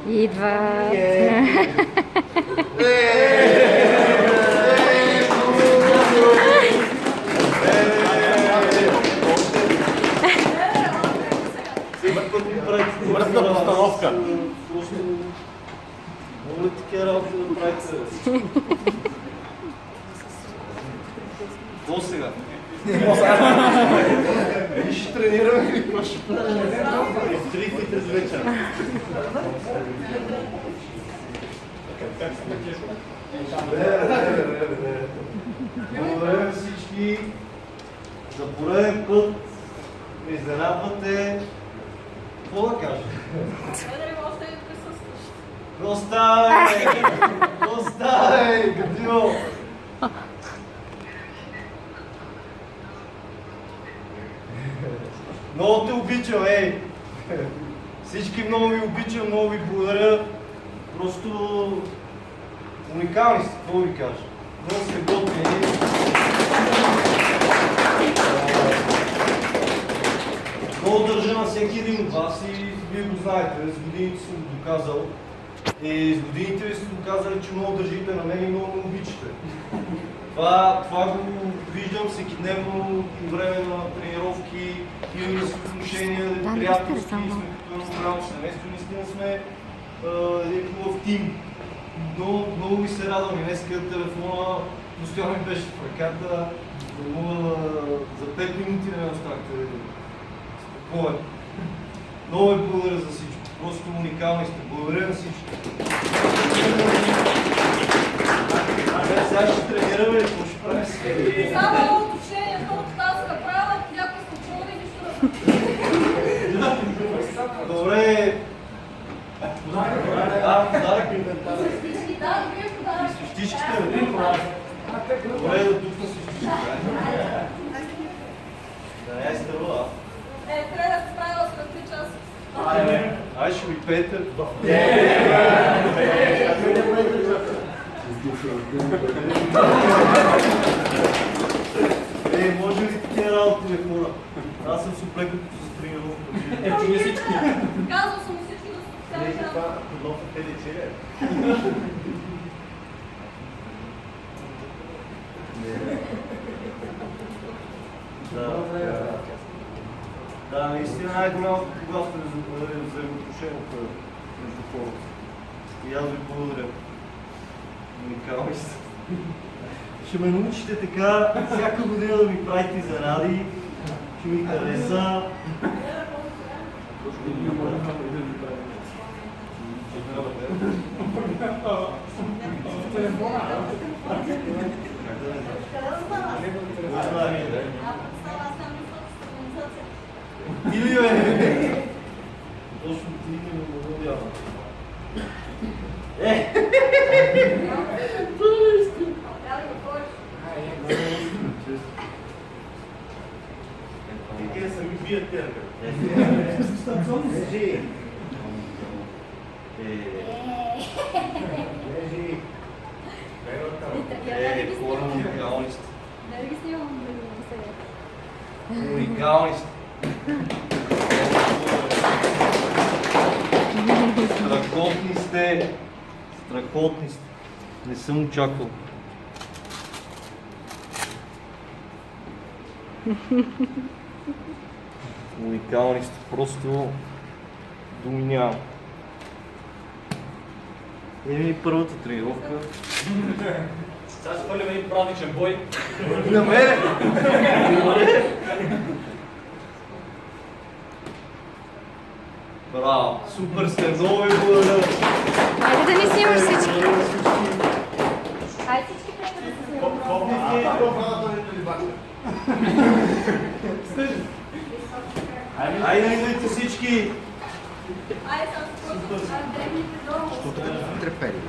Идват. Връзна постановка. Много ли такива работи да правите? Какво сега? И ще тренираме или какво ще правим? Стрихте през вечер. Благодаря всички. За пореден път ме изненадвате. Какво да кажа? Оставай! Оставай, Гадио! Много те обичам, ей! Всички много ви обичам, много ви благодаря. Просто уникални сте, какво ви кажа? Много сте готини. Много държа на всеки един от вас и вие го знаете, с годините съм го доказал. И с годините ви сте доказали, че много държите на мен и много ме обичате. Това го виждам всекидневно по време на тренировки, имаме си отношения, приятелски, сме като едно голямо семейство, наистина сме един хубав тим. Много ми се радвам и днеска телефона постоянно ми беше в ръката, за 5 минути не останахте спокоен. Много ви благодаря за всичко. Просто уникални сте. Благодаря на всички. Сега ще тренираме ли? Какво ще правим сега? Само уточнение, много така се направя, някой се чули нищо. Добре. Да, подарък. Свещички, да, вие подарък. Свещичките, бе. Добре, да тук на свещичките. Да не е стърва, Трябва да се правила след 3 часа. Ай, ще ми пеете. Може ли такива работи, бе, хора? Аз съм се оплекал като за тренировка. Чули всички. Казвал съм и всички да се специални. Подноса те лице, ли? Да, наистина най-голямото богатство е взаимоотношението между хората. И аз ви благодаря. Уникални сте. Ще ме научите така всяка година да ми правите изненади. Ще ми хареса. Или бе! Точно ти не ме благодаря. Такива са ми бият терга. Лежи! Лежи! Хора, уникални сте. Да ги снимам сега. Уникални сте. Страхотни сте. Страхотни сте. Не съм очаквал. Уникални сте. Просто думи нямам. Еми първата тренировка. Сега ще хвърляме един празничен бой. На мене! Браво! Супер сте! Много ви благодаря! Хайде да ни снимаш всички. Хайде всички трябва да се снимаме. Айде, идвайте всички! Айде, сега се почвам. Древните долу. Трепери.